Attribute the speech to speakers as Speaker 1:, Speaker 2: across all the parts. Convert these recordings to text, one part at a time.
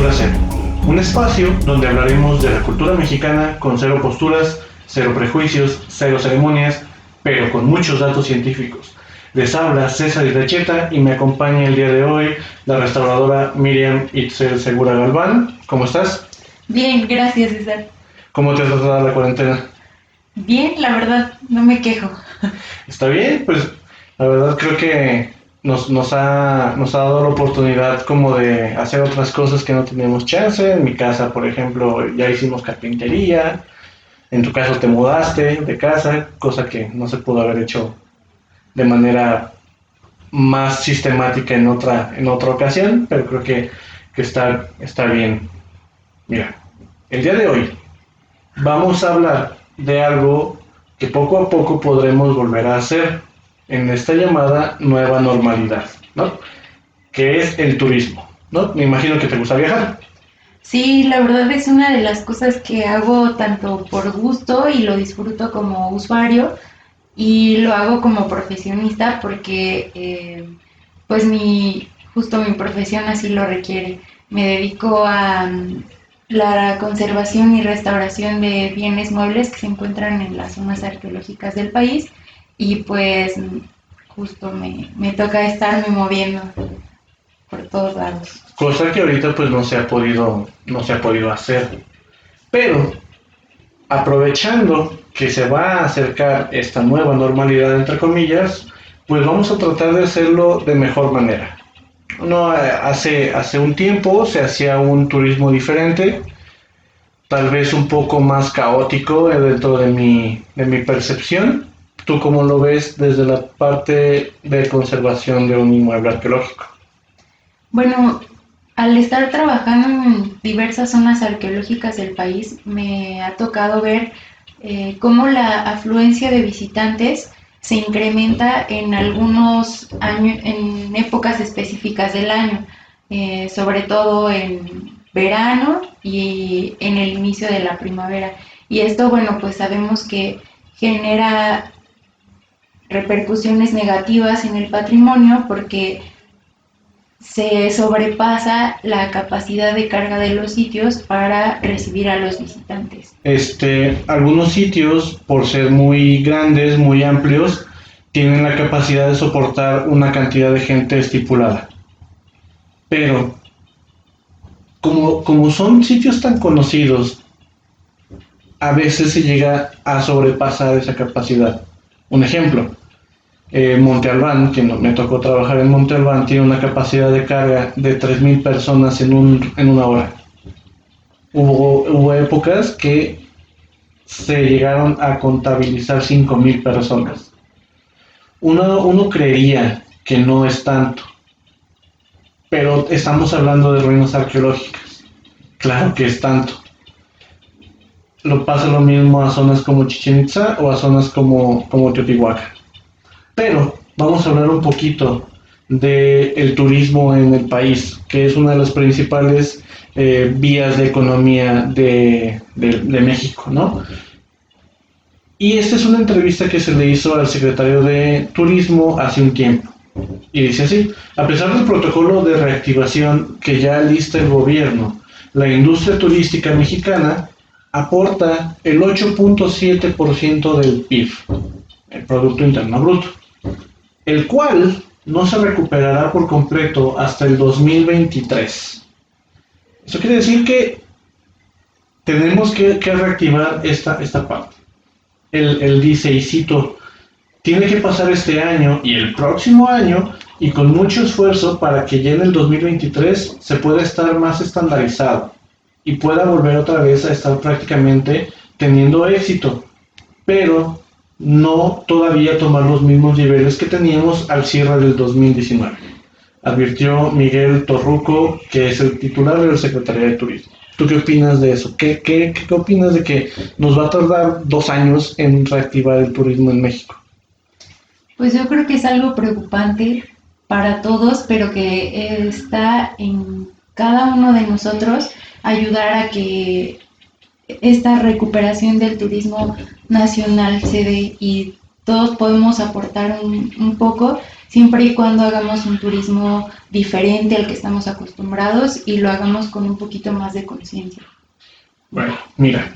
Speaker 1: Cultura Cero, un espacio donde hablaremos de la cultura mexicana con cero posturas, cero prejuicios, cero ceremonias, pero con muchos datos científicos. Les habla César Iracheta y me acompaña el día de hoy la restauradora Miriam Itzel Segura Galván. ¿Cómo estás?
Speaker 2: Bien, gracias, César.
Speaker 1: ¿Cómo te has tratado la cuarentena?
Speaker 2: Bien, la verdad, no me quejo.
Speaker 1: ¿Está bien? Pues la verdad creo que nos ha dado la oportunidad como de hacer otras cosas que no teníamos chance. En mi casa, por ejemplo, ya hicimos carpintería. En tu caso te mudaste de casa, cosa que no se pudo haber hecho de manera más sistemática en otra ocasión, pero creo que está bien. Mira, el día de hoy vamos a hablar de algo que poco a poco podremos volver a hacer en esta llamada nueva normalidad, ¿no? Que es el turismo, ¿no? Me imagino que te gusta viajar.
Speaker 2: Sí, la verdad es una de las cosas que hago tanto por gusto y lo disfruto como usuario y lo hago como profesionista porque pues justo mi profesión así lo requiere. Me dedico a la conservación y restauración de bienes muebles que se encuentran en las zonas arqueológicas del país y pues justo me toca estarme moviendo por todos lados.
Speaker 1: Cosa que ahorita pues no se ha podido hacer. Pero aprovechando que se va a acercar esta nueva normalidad entre comillas, pues vamos a tratar de hacerlo de mejor manera. No, hace un tiempo se hacía un turismo diferente, tal vez un poco más caótico dentro de mi percepción. ¿Tú cómo lo ves desde la parte de conservación de un inmueble arqueológico?
Speaker 2: Bueno, al estar trabajando en diversas zonas arqueológicas del país, me ha tocado ver cómo la afluencia de visitantes se incrementa en algunos años, en épocas específicas del año, sobre todo en verano y en el inicio de la primavera. Y esto, bueno, pues sabemos que genera repercusiones negativas en el patrimonio porque se sobrepasa la capacidad de carga de los sitios para recibir a los visitantes.
Speaker 1: Algunos sitios, por ser muy grandes, muy amplios, tienen la capacidad de soportar una cantidad de gente estipulada. Pero, como son sitios tan conocidos, a veces se llega a sobrepasar esa capacidad. Un ejemplo, Monte Albán, que me tocó trabajar en Monte Albán, tiene una capacidad de carga de 3,000 personas en una hora. Hubo épocas que se llegaron a contabilizar 5,000 personas. Uno creería que no es tanto, pero estamos hablando de ruinas arqueológicas. Claro que es tanto. Pasa lo mismo a zonas como Chichén Itzá o a zonas como Teotihuacán. Pero vamos a hablar un poquito del turismo en el país, que es una de las principales vías de economía de México, ¿no? Y esta es una entrevista que se le hizo al secretario de Turismo hace un tiempo. Y dice así: a pesar del protocolo de reactivación que ya lista el gobierno, la industria turística mexicana aporta el 8.7% del PIB, el Producto Interno Bruto, el cual no se recuperará por completo hasta el 2023. Eso quiere decir que tenemos que reactivar esta parte. Él dice, y cito, tiene que pasar este año y el próximo año y con mucho esfuerzo para que ya en el 2023 se pueda estar más estandarizado y pueda volver otra vez a estar prácticamente teniendo éxito, pero no todavía tomar los mismos niveles que teníamos al cierre del 2019, advirtió Miguel Torruco, que es el titular de la Secretaría de Turismo. ¿Tú qué opinas de eso? ¿Qué opinas de que nos va a tardar 2 años en reactivar el turismo en México?
Speaker 2: Pues yo creo que es algo preocupante para todos, pero que está en cada uno de nosotros ayudar a que esta recuperación del turismo nacional se dé y todos podemos aportar un poco siempre y cuando hagamos un turismo diferente al que estamos acostumbrados y lo hagamos con un poquito más de conciencia.
Speaker 1: Bueno, mira,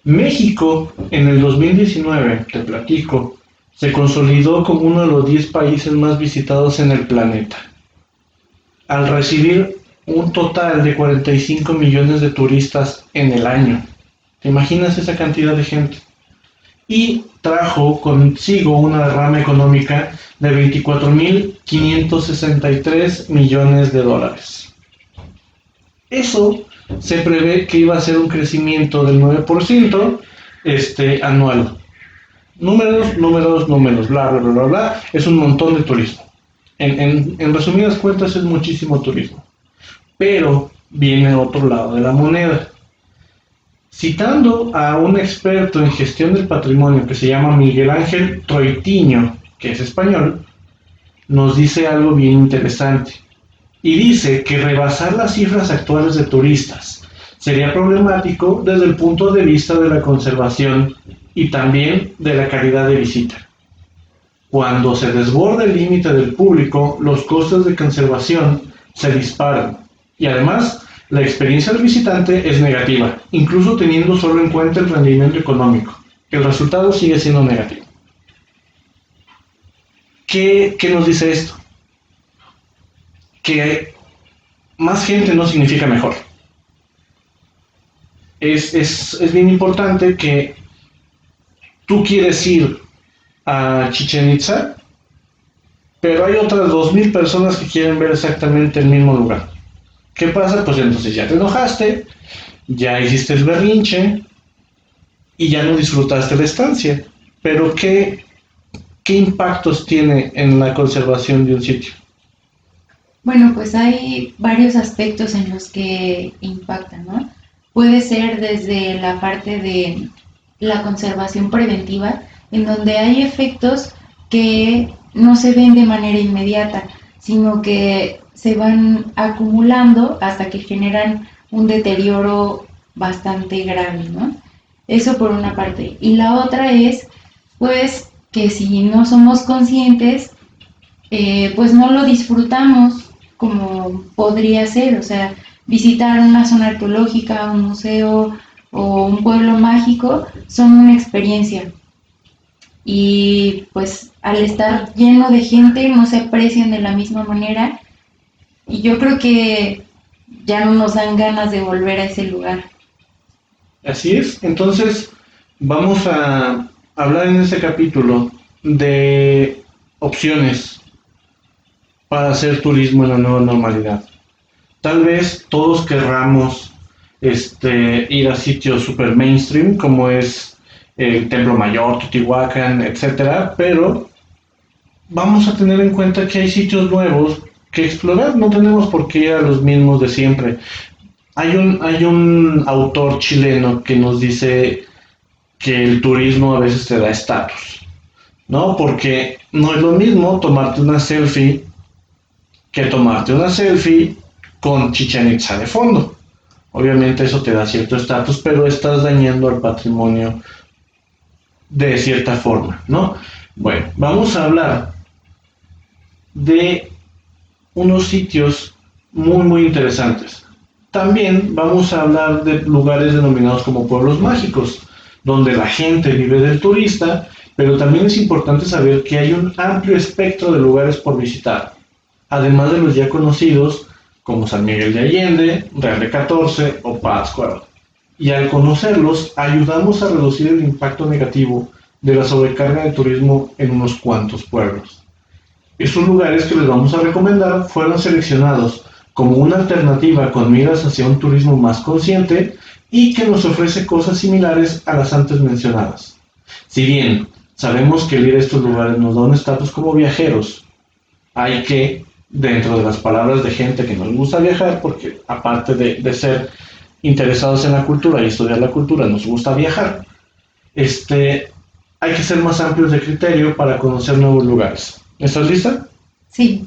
Speaker 1: México en el 2019, te platico, se consolidó como uno de los 10 países más visitados en el planeta, al recibir un total de 45 millones de turistas en el año. ¿Te imaginas esa cantidad de gente? Y trajo consigo una derrama económica de 24.563 millones de dólares. Eso se prevé que iba a ser un crecimiento del 9% anual. Números, bla, bla, bla, bla, bla. Es un montón de turismo. En resumidas cuentas es muchísimo turismo. Pero viene otro lado de la moneda. Citando a un experto en gestión del patrimonio que se llama Miguel Ángel Troitiño, que es español, nos dice algo bien interesante. Y dice que rebasar las cifras actuales de turistas sería problemático desde el punto de vista de la conservación y también de la calidad de visita. Cuando se desborda el límite del público, los costos de conservación se disparan y además la experiencia del visitante es negativa, incluso teniendo solo en cuenta el rendimiento económico. El resultado sigue siendo negativo. ¿Qué nos dice esto? Que más gente no significa mejor. Es bien importante que tú quieres ir a Chichén Itzá, pero hay otras 2.000 personas que quieren ver exactamente el mismo lugar. ¿Qué pasa? Pues entonces ya te enojaste, ya hiciste el berrinche y ya no disfrutaste la estancia. Pero ¿qué impactos tiene en la conservación de un sitio?
Speaker 2: Bueno, pues hay varios aspectos en los que impactan, ¿no? Puede ser desde la parte de la conservación preventiva, en donde hay efectos que no se ven de manera inmediata, sino que se van acumulando hasta que generan un deterioro bastante grave, ¿no? Eso por una parte. Y la otra es, pues, que si no somos conscientes, pues no lo disfrutamos como podría ser, o sea, visitar una zona arqueológica, un museo o un pueblo mágico son una experiencia. Y pues al estar lleno de gente no se aprecian de la misma manera y yo creo que ya no nos dan ganas de volver a ese lugar.
Speaker 1: Así es, entonces vamos a hablar en este capítulo de opciones para hacer turismo en la nueva normalidad. Tal vez todos querramos ir a sitios super mainstream como es el Templo Mayor, Teotihuacán, etcétera, pero vamos a tener en cuenta que hay sitios nuevos que explorar, no tenemos por qué ir a los mismos de siempre. Hay un autor chileno que nos dice que el turismo a veces te da estatus, ¿no? Porque no es lo mismo tomarte una selfie que tomarte una selfie con Chichén Itzá de fondo. Obviamente eso te da cierto estatus, pero estás dañando al patrimonio de cierta forma, ¿no? Bueno, vamos a hablar de unos sitios muy muy interesantes. También vamos a hablar de lugares denominados como pueblos mágicos, donde la gente vive del turista, pero también es importante saber que hay un amplio espectro de lugares por visitar, además de los ya conocidos como San Miguel de Allende, Real de 14 o Pátzcuaro. Y al conocerlos, ayudamos a reducir el impacto negativo de la sobrecarga de turismo en unos cuantos pueblos. Estos lugares que les vamos a recomendar fueron seleccionados como una alternativa con miras hacia un turismo más consciente y que nos ofrece cosas similares a las antes mencionadas. Si bien sabemos que el ir a estos lugares nos da un estatus como viajeros, hay que, dentro de las palabras de gente que nos gusta viajar, porque aparte de ser interesados en la cultura y estudiar la cultura, nos gusta viajar, hay que ser más amplios de criterio para conocer nuevos lugares. ¿Estás lista?
Speaker 2: Sí.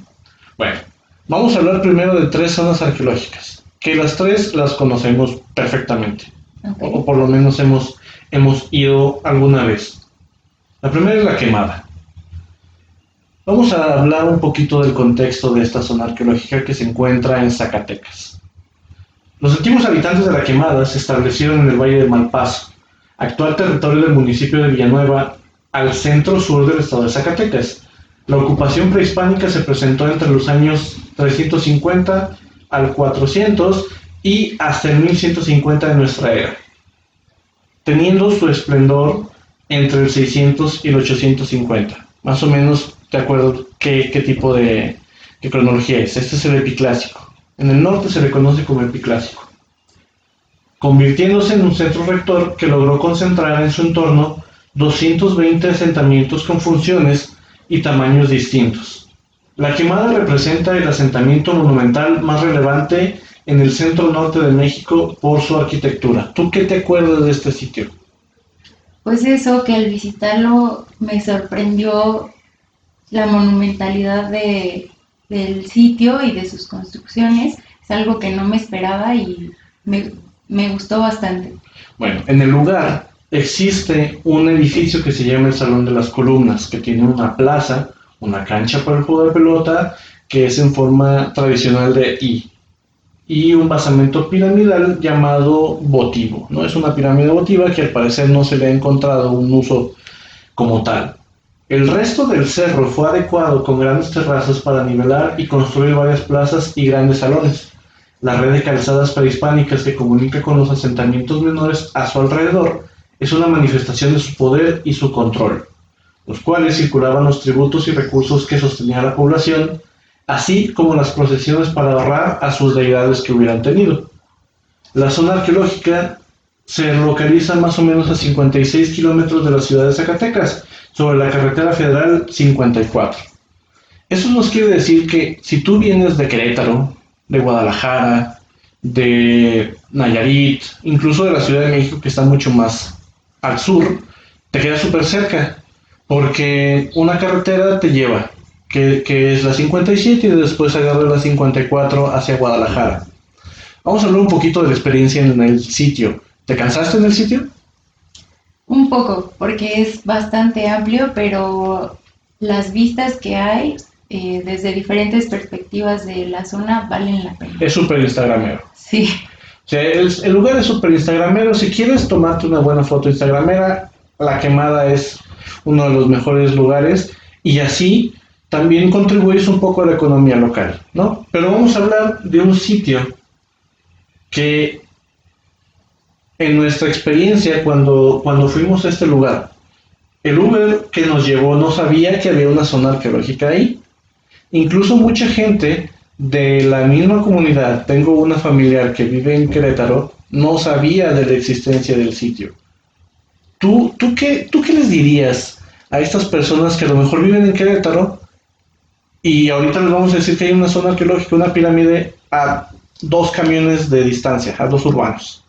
Speaker 1: Bueno, vamos a hablar primero de 3 zonas arqueológicas, que las 3 las conocemos perfectamente,
Speaker 2: Okay.
Speaker 1: o por lo menos hemos ido alguna vez. La primera es La Quemada. Vamos a hablar un poquito del contexto de esta zona arqueológica que se encuentra en Zacatecas. Los antiguos habitantes de La Quemada se establecieron en el Valle de Malpaso, actual territorio del municipio de Villanueva, al centro-sur del estado de Zacatecas. La ocupación prehispánica se presentó entre los años 350 al 400 y hasta el 1150 de nuestra era, teniendo su esplendor entre el 600 y el 850. Más o menos, de acuerdo qué tipo de cronología es. Este es el epiclásico. En el norte se le conoce como epiclásico, convirtiéndose en un centro rector que logró concentrar en su entorno 220 asentamientos con funciones y tamaños distintos. La Quemada representa el asentamiento monumental más relevante en el centro norte de México por su arquitectura. ¿Tú qué te acuerdas de este sitio?
Speaker 2: Pues eso, que al visitarlo me sorprendió la monumentalidad del sitio y de sus construcciones. Es algo que no me esperaba y me gustó bastante.
Speaker 1: Bueno, en el lugar existe un edificio que se llama el Salón de las Columnas, que tiene una plaza, una cancha para el juego de pelota, que es en forma tradicional de I, y un basamento piramidal llamado votivo. No es una pirámide votiva que al parecer no se le ha encontrado un uso como tal. El resto del cerro fue adecuado con grandes terrazas para nivelar y construir varias plazas y grandes salones. La red de calzadas prehispánicas que comunica con los asentamientos menores a su alrededor es una manifestación de su poder y su control, los cuales circulaban los tributos y recursos que sostenía la población, así como las procesiones para ahorrar a sus deidades que hubieran tenido. La zona arqueológica se localiza más o menos a 56 kilómetros de la ciudad de Zacatecas, sobre la carretera federal 54. Eso nos quiere decir que si tú vienes de Querétaro, de Guadalajara, de Nayarit, incluso de la Ciudad de México, que está mucho más al sur, te queda súper cerca, porque una carretera te lleva, que es la 57, y después agarra la 54 hacia Guadalajara. Vamos a hablar un poquito de la experiencia en el sitio. ¿Te cansaste en el sitio?
Speaker 2: Un poco, porque es bastante amplio, pero las vistas que hay desde diferentes perspectivas de la zona valen la pena.
Speaker 1: Es súper instagramero.
Speaker 2: Sí.
Speaker 1: O sea, el lugar es súper instagramero. Si quieres tomarte una buena foto instagramera, La Quemada es uno de los mejores lugares, y así también contribuyes un poco a la economía local, ¿no? Pero vamos a hablar de un sitio que en nuestra experiencia cuando fuimos a este lugar, el Uber que nos llevó no sabía que había una zona arqueológica ahí. Incluso mucha gente de la misma comunidad, tengo una familiar que vive en Querétaro, no sabía de la existencia del sitio. ¿Tú qué les dirías a estas personas que a lo mejor viven en Querétaro y ahorita les vamos a decir que hay una zona arqueológica, una pirámide a 2 camiones de distancia, a 2 urbanos?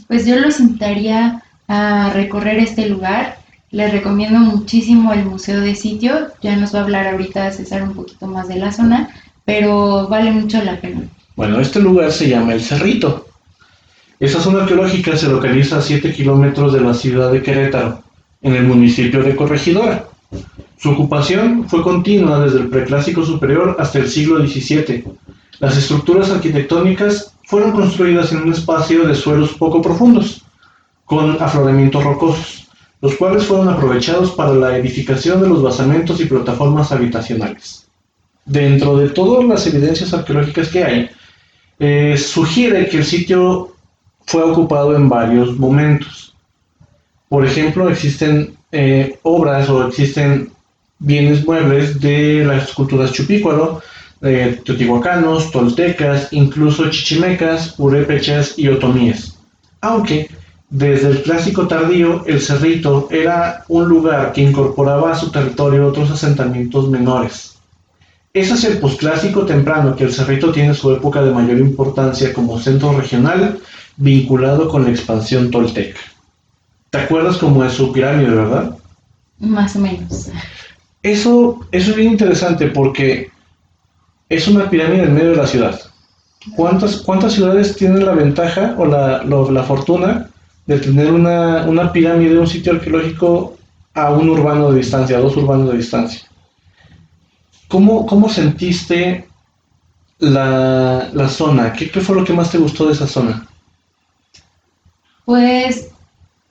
Speaker 2: Pues yo los invitaría a recorrer este lugar. Les recomiendo muchísimo el Museo de Sitio. Ya nos va a hablar ahorita César un poquito más de la zona, pero vale mucho la pena.
Speaker 1: Bueno, este lugar se llama El Cerrito. Esa zona arqueológica se localiza a 7 kilómetros de la ciudad de Querétaro, en el municipio de Corregidora. Su ocupación fue continua desde el Preclásico Superior hasta el siglo XVII. Las estructuras arquitectónicas fueron construidas en un espacio de suelos poco profundos, con afloramientos rocosos, los cuales fueron aprovechados para la edificación de los basamentos y plataformas habitacionales. Dentro de todas las evidencias arqueológicas que hay, sugiere que el sitio fue ocupado en varios momentos. Por ejemplo, existen obras o existen bienes muebles de las culturas chupícuaro, teotihuacanos, toltecas, incluso chichimecas, purépechas y otomíes. Aunque desde el clásico tardío, el Cerrito era un lugar que incorporaba a su territorio otros asentamientos menores. Es hacia el posclásico temprano que el Cerrito tiene su época de mayor importancia como centro regional vinculado con la expansión tolteca. ¿Te acuerdas cómo es su pirámide, verdad?
Speaker 2: Más o menos.
Speaker 1: Eso es bien interesante porque es una pirámide en medio de la ciudad. ¿Cuántas ciudades tienen la ventaja o la fortuna de tener una pirámide, un sitio arqueológico a un urbano de distancia, a 2 urbanos de distancia? ¿Cómo sentiste la zona? ¿Qué fue lo que más te gustó de esa zona?
Speaker 2: Pues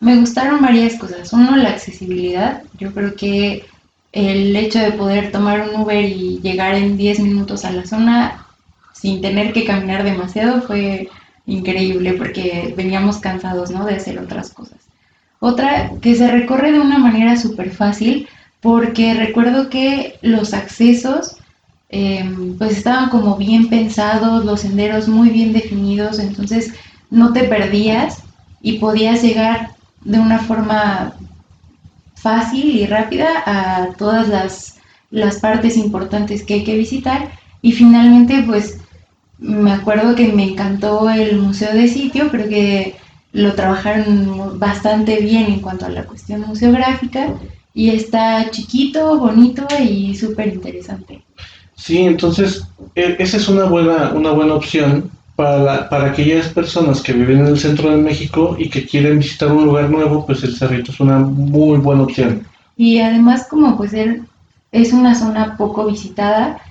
Speaker 2: me gustaron varias cosas. Uno, la accesibilidad. Yo creo que el hecho de poder tomar un Uber y llegar en 10 minutos a la zona sin tener que caminar demasiado fue increíble porque veníamos cansados, ¿no? De hacer otras cosas. Otra, que se recorre de una manera súper fácil porque recuerdo que los accesos pues estaban como bien pensados, los senderos muy bien definidos, entonces no te perdías y podías llegar de una forma fácil y rápida a todas las partes importantes que hay que visitar. Y finalmente, pues me acuerdo que me encantó el museo de sitio, creo que lo trabajaron bastante bien en cuanto a la cuestión museográfica y está chiquito, bonito y súper interesante.
Speaker 1: Sí, entonces esa es una buena opción para aquellas personas que viven en el centro de México y que quieren visitar un lugar nuevo, pues el Cerrito es una muy buena opción.
Speaker 2: Y además como pues es una zona poco visitada,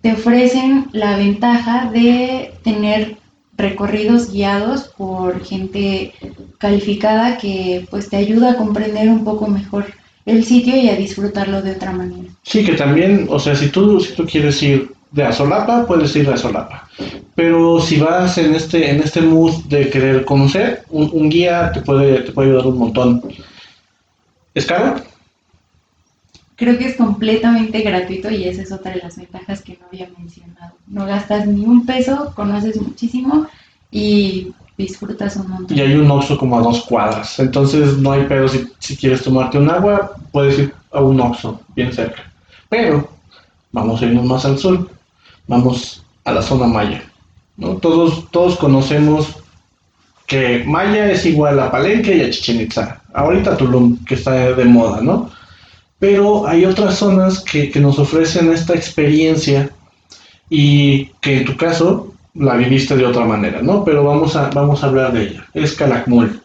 Speaker 2: te ofrecen la ventaja de tener recorridos guiados por gente calificada que pues te ayuda a comprender un poco mejor el sitio y a disfrutarlo de otra manera.
Speaker 1: Sí, que también, o sea, si tú quieres ir de Azolapa, puedes ir de Azolapa. Pero si vas en este mood de querer conocer, un guía te puede ayudar un montón. ¿Es caro?
Speaker 2: Creo que es completamente gratuito y esa es otra de las ventajas que no había mencionado. No gastas ni un peso, conoces muchísimo y disfrutas un
Speaker 1: Y
Speaker 2: montón.
Speaker 1: hay un Oxxo como a 2 cuadras. Entonces no hay pedo si quieres tomarte un agua, puedes ir a un Oxxo bien cerca. Pero vamos a irnos más al sur. Vamos a la zona maya, ¿no? Todos conocemos que Maya es igual a Palenque y a Chichen Itza. Ahorita Tulum, que está de moda, ¿no? Pero hay otras zonas que nos ofrecen esta experiencia y que en tu caso la viviste de otra manera, ¿no? Pero vamos a hablar de ella. Es Calakmul.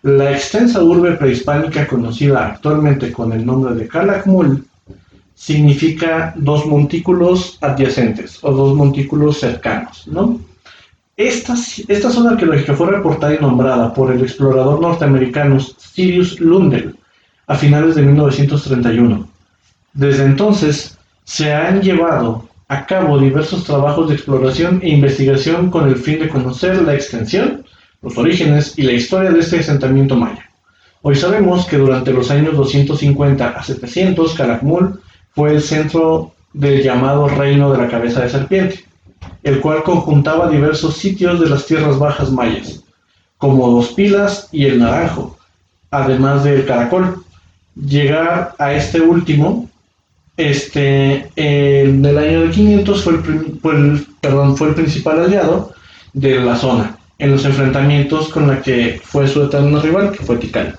Speaker 1: La extensa urbe prehispánica conocida actualmente con el nombre de Calakmul significa dos montículos adyacentes o dos montículos cercanos, ¿no? Esta zona arqueológica fue reportada y nombrada por el explorador norteamericano Sirius Lundell a finales de 1931. Desde entonces se han llevado a cabo diversos trabajos de exploración e investigación con el fin de conocer la extensión, los orígenes y la historia de este asentamiento maya. Hoy sabemos que durante los años 250 a 700 Calakmul fue el centro del llamado Reino de la Cabeza de Serpiente, el cual conjuntaba diversos sitios de las tierras bajas mayas, como Dos Pilas y El Naranjo, además del Caracol. Llegar a este último, en el año de 500 fue el principal aliado de la zona, en los enfrentamientos con la que fue su eterno rival, que fue Tikal.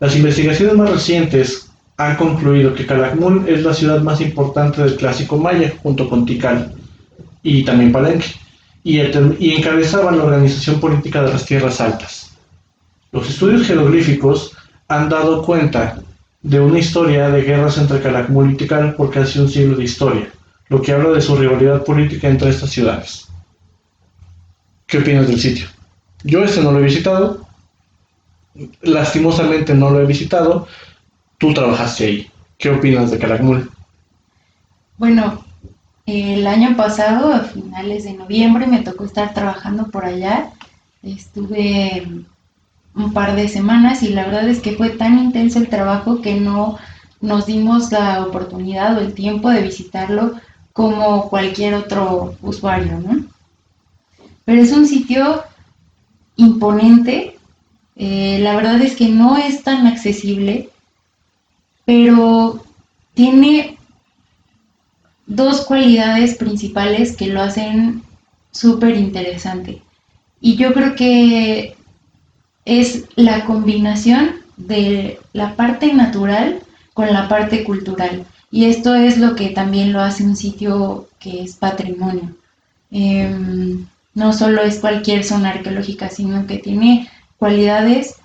Speaker 1: Las investigaciones más recientes han concluido que Calakmul es la ciudad más importante del clásico maya, junto con Tikal y también Palenque, y encabezaban la organización política de las Tierras Altas. Los estudios jeroglíficos han dado cuenta de una historia de guerras entre Calakmul y Tikal por casi un siglo de historia, lo que habla de su rivalidad política entre estas ciudades. ¿Qué opinas del sitio? Yo no lo he visitado, lastimosamente no lo he visitado, tú trabajaste ahí. ¿Qué opinas de Calakmul?
Speaker 2: Bueno, el año pasado, a finales de noviembre, me tocó estar trabajando por allá. Estuve un par de semanas y la verdad es que fue tan intenso el trabajo que no nos dimos la oportunidad o el tiempo de visitarlo como cualquier otro usuario, ¿no? Pero es un sitio imponente, la verdad es que no es tan accesible, pero tiene dos cualidades principales que lo hacen súper interesante. Y yo creo que es la combinación de la parte natural con la parte cultural. Y esto es lo que también lo hace un sitio que es patrimonio. No solo es cualquier zona arqueológica, sino que tiene cualidades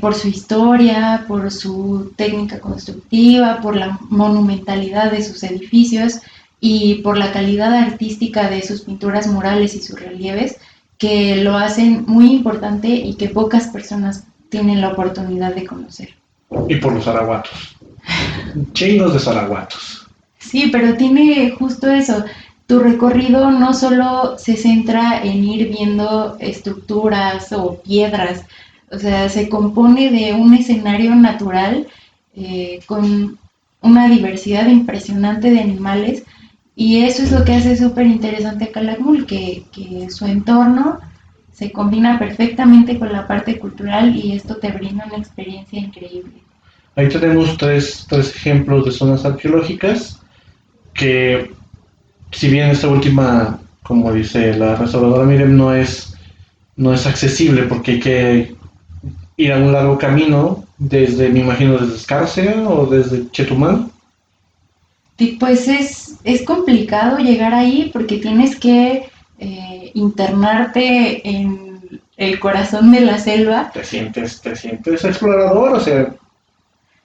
Speaker 2: por su historia, por su técnica constructiva, por la monumentalidad de sus edificios y por la calidad artística de sus pinturas murales y sus relieves, que lo hacen muy importante y que pocas personas tienen la oportunidad de conocer.
Speaker 1: Y por los araguatos. Chingos de zaraguatos.
Speaker 2: Sí, pero tiene justo eso. Tu recorrido no solo se centra en ir viendo estructuras o piedras, o sea, se compone de un escenario natural con una diversidad impresionante de animales y eso es lo que hace súper interesante a Calakmul, que su entorno se combina perfectamente con la parte cultural y esto te brinda una experiencia increíble.
Speaker 1: Ahí tenemos tres ejemplos de zonas arqueológicas que, si bien esta última, como dice la restauradora Miriam, no es accesible porque hay que ir a un largo camino desde, me imagino, desde Escárcega o desde Chetumal.
Speaker 2: Y pues es complicado llegar ahí porque tienes que internarte en el corazón de la selva.
Speaker 1: Te sientes explorador, o sea.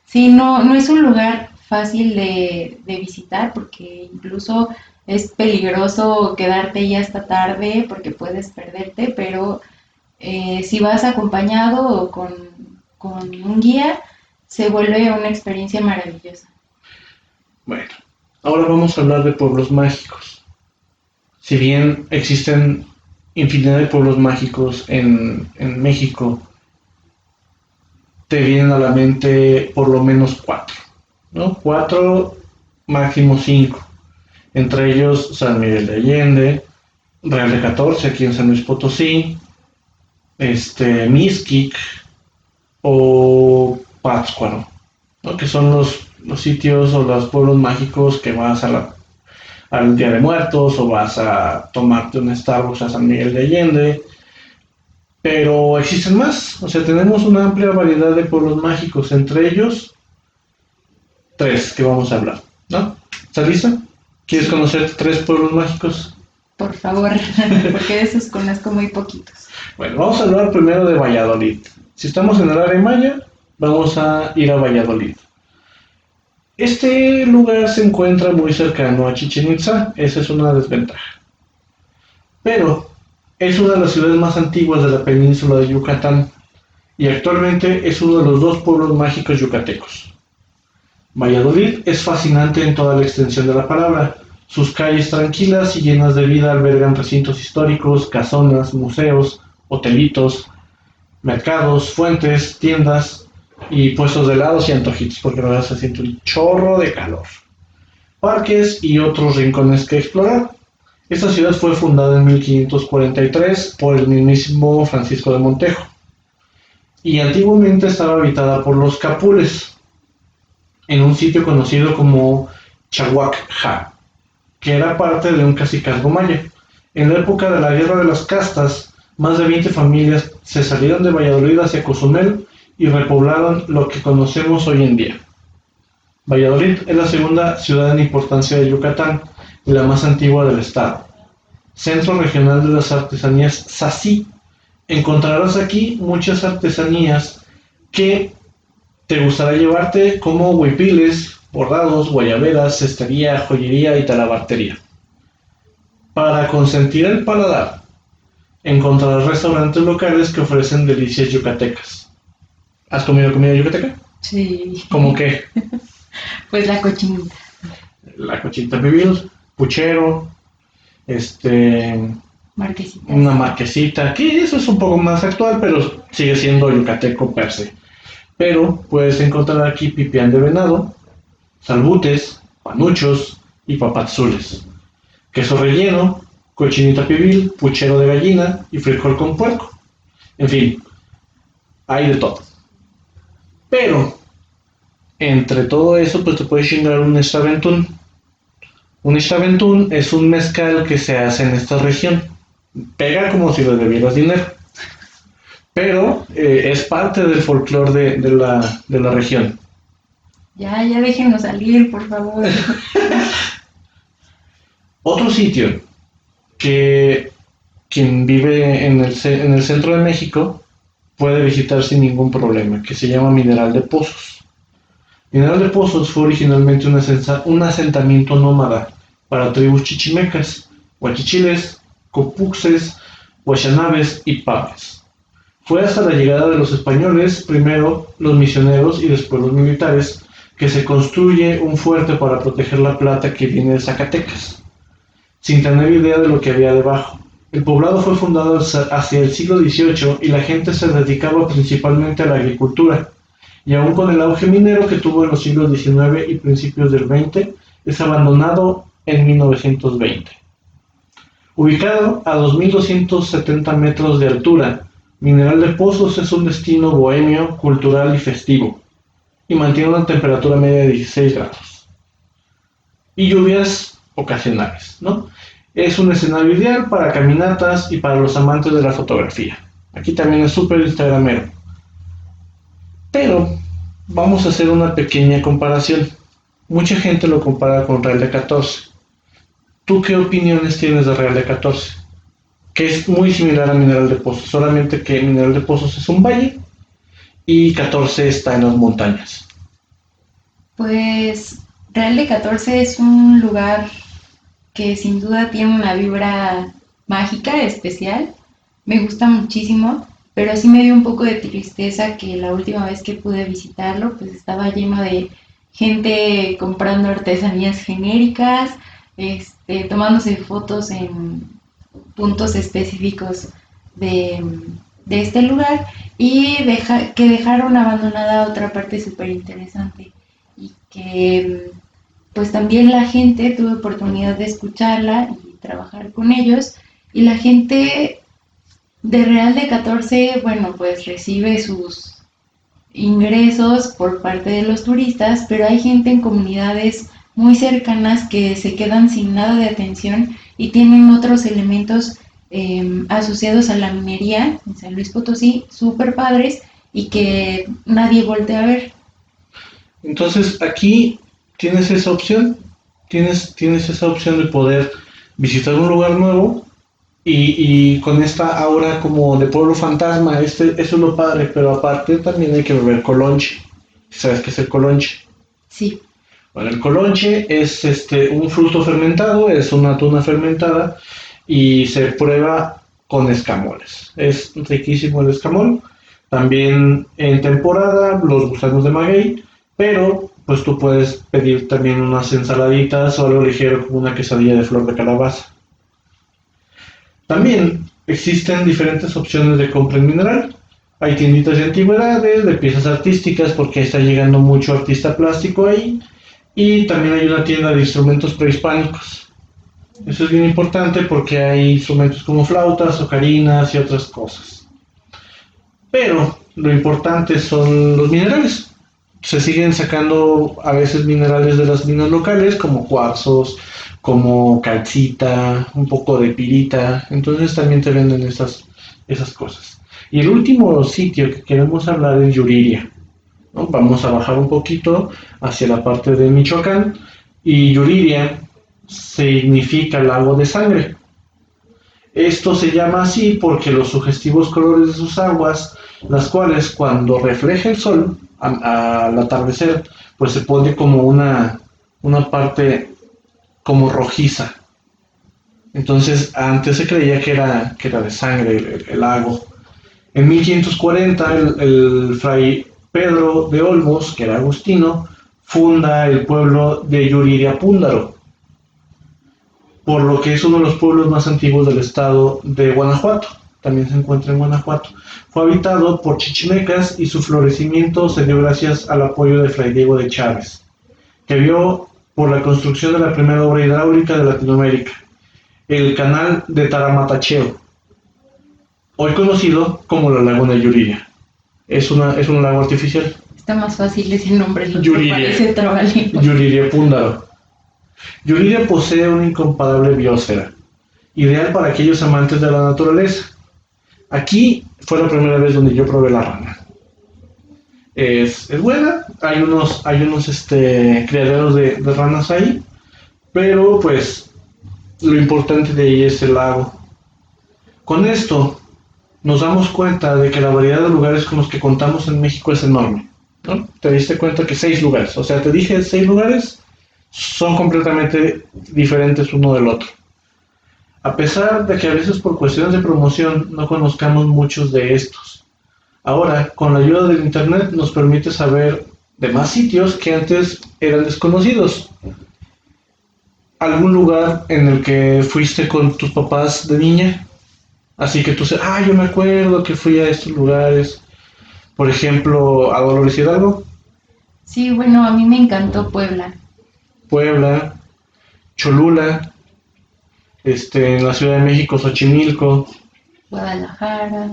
Speaker 2: Sí, no es un lugar fácil de visitar porque incluso es peligroso quedarte ya hasta tarde porque puedes perderte, pero si vas acompañado o con un guía, se vuelve una experiencia maravillosa.
Speaker 1: Bueno, ahora vamos a hablar de pueblos mágicos. Si bien existen infinidad de pueblos mágicos en México, te vienen a la mente por lo menos 4, ¿no? 4, máximo 5. Entre ellos San Miguel de Allende, Real de 14 aquí en San Luis Potosí, Mixquic o Pátzcuaro, ¿no? Que son los sitios o los pueblos mágicos que vas al Día de Muertos o vas a tomarte un Starbucks a San Miguel de Allende. Pero existen más, o sea, tenemos una amplia variedad de pueblos mágicos, entre ellos 3 que vamos a hablar, ¿no? ¿Estás lista? ¿Quieres conocer 3 pueblos mágicos?
Speaker 2: Por favor, porque de esos conozco muy poquitos.
Speaker 1: Bueno, vamos a hablar primero de Valladolid. Si estamos en el área maya, vamos a ir a Valladolid. Este lugar se encuentra muy cercano a Chichén Itzá, esa es una desventaja. Pero es una de las ciudades más antiguas de la península de Yucatán y actualmente es uno de los 2 pueblos mágicos yucatecos. Valladolid es fascinante en toda la extensión de la palabra. Sus calles tranquilas y llenas de vida albergan recintos históricos, casonas, museos, hotelitos, mercados, fuentes, tiendas y puestos de helados y antojitos, porque la verdad se siente un chorro de calor. Parques y otros rincones que explorar. Esta ciudad fue fundada en 1543 por el mismísimo Francisco de Montejo y antiguamente estaba habitada por los capules en un sitio conocido como Chahuac-Ja, que era parte de un cacicazgo maya. En la época de la Guerra de las Castas, más de 20 familias se salieron de Valladolid hacia Cozumel y repoblaron lo que conocemos hoy en día. Valladolid es la segunda ciudad en importancia de Yucatán y la más antigua del estado. Centro regional de las artesanías Sasí. Encontrarás aquí muchas artesanías que te gustará llevarte, como huipiles, bordados, guayaberas, cestería, joyería y talabartería. Para consentir el paladar, encontrarás restaurantes locales que ofrecen delicias yucatecas. ¿Has comido comida yucateca?
Speaker 2: Sí.
Speaker 1: ¿Cómo qué?
Speaker 2: Pues la cochinita.
Speaker 1: La cochinita pibil, puchero,
Speaker 2: Marquesita.
Speaker 1: una marquesita, que eso es un poco más actual, pero sigue siendo yucateco per se. Pero puedes encontrar aquí pipián de venado, salbutes, panuchos y papazules, queso relleno, cochinita pibil, puchero de gallina y frijol con puerco. En fin, hay de todo. Pero, entre todo eso, pues te puedes chingar un Xaventún. Un Xaventún es un mezcal que se hace en esta región. Pega como si le debieras dinero. Pero es parte del folclore de la región.
Speaker 2: Ya déjenos salir, por favor.
Speaker 1: Otro sitio que quien vive en el centro de México puede visitar sin ningún problema, que se llama Mineral de Pozos. Mineral de Pozos fue originalmente un asentamiento nómada para tribus chichimecas, huachichiles, copuxes, guaxanabes y papes. Fue hasta la llegada de los españoles, primero los misioneros y después los militares, que se construye un fuerte para proteger la plata que viene de Zacatecas, sin tener idea de lo que había debajo. El poblado fue fundado hacia el siglo XVIII y la gente se dedicaba principalmente a la agricultura, y aún con el auge minero que tuvo en los siglos XIX y principios del XX, es abandonado en 1920. Ubicado a 2.270 metros de altura, Mineral de Pozos es un destino bohemio, cultural y festivo, y mantiene una temperatura media de 16 grados. Y lluvias ocasionales, ¿no? Es un escenario ideal para caminatas y para los amantes de la fotografía. Aquí también es súper instagramero. Pero vamos a hacer una pequeña comparación. Mucha gente lo compara con Real de 14. ¿Tú qué opiniones tienes de Real de 14? Que es muy similar a Mineral de Pozos, solamente que Mineral de Pozos es un valle y 14 está en las montañas.
Speaker 2: Pues Real de 14 es un lugar que sin duda tiene una vibra mágica, especial. Me gusta muchísimo, pero sí me dio un poco de tristeza que la última vez que pude visitarlo, pues estaba lleno de gente comprando artesanías genéricas, tomándose fotos en puntos específicos de este lugar y que dejaron abandonada otra parte súper interesante y que pues también la gente tuvo oportunidad de escucharla y trabajar con ellos, y la gente de Real de 14, bueno, pues recibe sus ingresos por parte de los turistas, pero hay gente en comunidades muy cercanas que se quedan sin nada de atención y tienen otros elementos asociados a la minería en San Luis Potosí, súper padres y que nadie voltea a ver.
Speaker 1: Entonces aquí tienes esa opción, tienes esa opción de poder visitar un lugar nuevo y con esta aura como de pueblo fantasma, eso es lo padre, pero aparte también hay que beber colonche. ¿Sabes qué es el colonche?
Speaker 2: Sí.
Speaker 1: Bueno, el colonche es un fruto fermentado, es una tuna fermentada y se prueba con escamoles. Es riquísimo el escamol. También en temporada los gusanos de maguey, pero pues tú puedes pedir también unas ensaladitas o algo ligero como una quesadilla de flor de calabaza. También existen diferentes opciones de compra en Mineral. Hay tienditas de antigüedades, de piezas artísticas, porque está llegando mucho artista plástico ahí. Y también hay una tienda de instrumentos prehispánicos. Eso es bien importante porque hay instrumentos como flautas, ocarinas y otras cosas. Pero lo importante son los minerales. Se siguen sacando a veces minerales de las minas locales, como cuarzos, como calcita, un poco de pirita. Entonces también te venden esas cosas. Y el último sitio que queremos hablar es Yuriria, ¿no? Vamos a bajar un poquito hacia la parte de Michoacán, y Yuriria significa lago de sangre. Esto se llama así porque los sugestivos colores de sus aguas, las cuales cuando refleja el sol al atardecer, pues se pone como una parte como rojiza. Entonces antes se creía que era de sangre el lago. En 1540 el fray Pedro de Olmos, que era agustino, funda el pueblo de Yuriria Púndaro, por lo que es uno de los pueblos más antiguos del estado de Guanajuato. También se encuentra en Guanajuato. Fue habitado por chichimecas y su florecimiento se dio gracias al apoyo de Fray Diego de Chávez, que vio por la construcción de la primera obra hidráulica de Latinoamérica, el canal de Taramatacheo, hoy conocido como la Laguna Yuriria. Es un lago artificial.
Speaker 2: Está más fácil ese nombre, lo
Speaker 1: Yuriria.
Speaker 2: parece trabalengua.
Speaker 1: Yuriria Púndaro. Yuriria posee una incomparable biosfera, ideal para aquellos amantes de la naturaleza. Aquí fue la primera vez donde yo probé la rana. Es buena, hay unos criaderos de ranas ahí, pero pues lo importante de ahí es el lago. Con esto nos damos cuenta de que la variedad de lugares con los que contamos en México es enorme, ¿no? Te diste cuenta que 6 lugares, o sea, te dije 6 lugares, son completamente diferentes uno del otro. A pesar de que a veces por cuestiones de promoción no conozcamos muchos de estos. Ahora, con la ayuda del internet nos permite saber de más sitios que antes eran desconocidos. ¿Algún lugar en el que fuiste con tus papás de niña? Así que tú dices, yo me acuerdo que fui a estos lugares. Por ejemplo, a Dolores Hidalgo.
Speaker 2: Sí, bueno, a mí me encantó Puebla.
Speaker 1: Puebla, Cholula, en la Ciudad de México, Xochimilco.
Speaker 2: Guadalajara,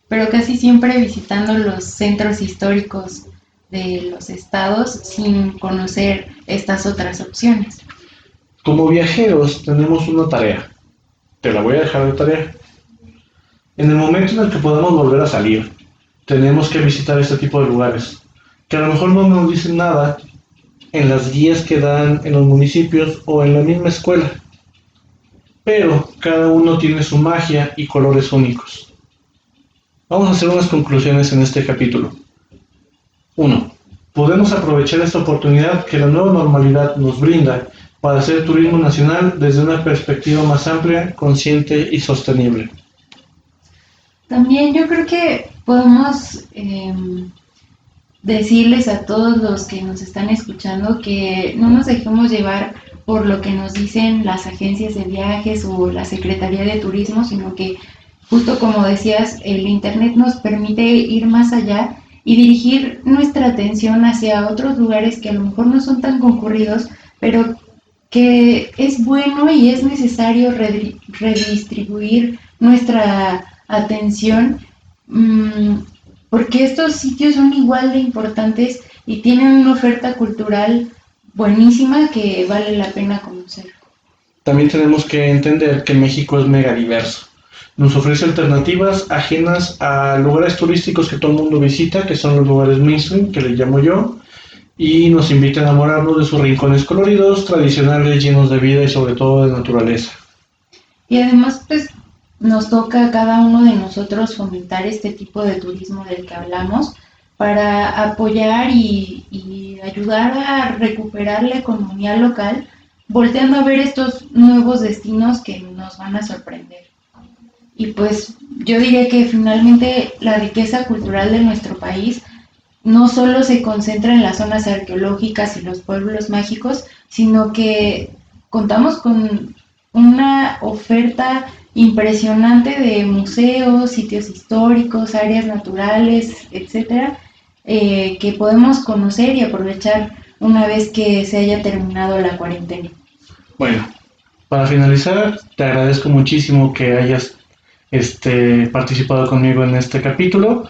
Speaker 2: pero casi siempre visitando los centros históricos de los estados sin conocer estas otras opciones.
Speaker 1: Como viajeros tenemos una tarea, te la voy a dejar de tarea. En el momento en el que podamos volver a salir, tenemos que visitar este tipo de lugares, que a lo mejor no nos dicen nada en las guías que dan en los municipios o en la misma escuela, pero cada uno tiene su magia y colores únicos. Vamos a hacer unas conclusiones en este capítulo. 1. Podemos aprovechar esta oportunidad que la nueva normalidad nos brinda para hacer turismo nacional desde una perspectiva más amplia, consciente y sostenible.
Speaker 2: También yo creo que podemos decirles a todos los que nos están escuchando que no nos dejemos llevar por lo que nos dicen las agencias de viajes o la Secretaría de Turismo, sino que justo como decías, el internet nos permite ir más allá y dirigir nuestra atención hacia otros lugares que a lo mejor no son tan concurridos, pero que es bueno y es necesario redistribuir nuestra atención, porque estos sitios son igual de importantes y tienen una oferta cultural buenísima que vale la pena conocer.
Speaker 1: También tenemos que entender que México es mega diverso. Nos ofrece alternativas ajenas a lugares turísticos que todo el mundo visita, que son los lugares mainstream, que les llamo yo, y nos invita a enamorarnos de sus rincones coloridos, tradicionales, llenos de vida y sobre todo de naturaleza.
Speaker 2: Y además, pues, nos toca a cada uno de nosotros fomentar este tipo de turismo del que hablamos para apoyar y ayudar a recuperar la economía local, volteando a ver estos nuevos destinos que nos van a sorprender. Y pues yo diría que finalmente la riqueza cultural de nuestro país no solo se concentra en las zonas arqueológicas y los pueblos mágicos, sino que contamos con una oferta impresionante de museos, sitios históricos, áreas naturales, etcétera, que podemos conocer y aprovechar una vez que se haya terminado la cuarentena.
Speaker 1: Bueno, para finalizar, te agradezco muchísimo que hayas participado conmigo en este capítulo,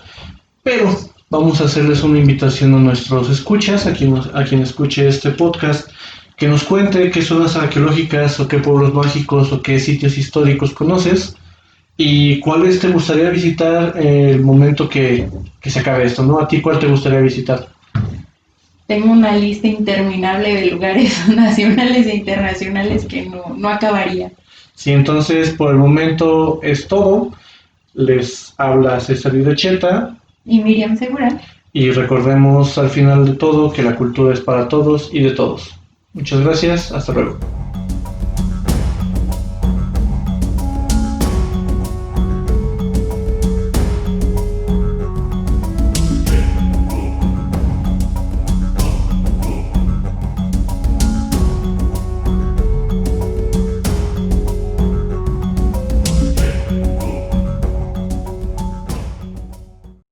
Speaker 1: pero vamos a hacerles una invitación a nuestros escuchas, a quien escuche este podcast, que nos cuente qué zonas arqueológicas o qué pueblos mágicos o qué sitios históricos conoces y cuáles te gustaría visitar en el momento que se acabe esto, ¿no? ¿A ti cuál te gustaría visitar?
Speaker 2: Tengo una lista interminable de lugares nacionales e internacionales que no acabaría.
Speaker 1: Sí, entonces por el momento es todo. Les habla César Videcheta
Speaker 2: Y Miriam Segura.
Speaker 1: Y recordemos al final de todo que la cultura es para todos y de todos. Muchas gracias, hasta luego.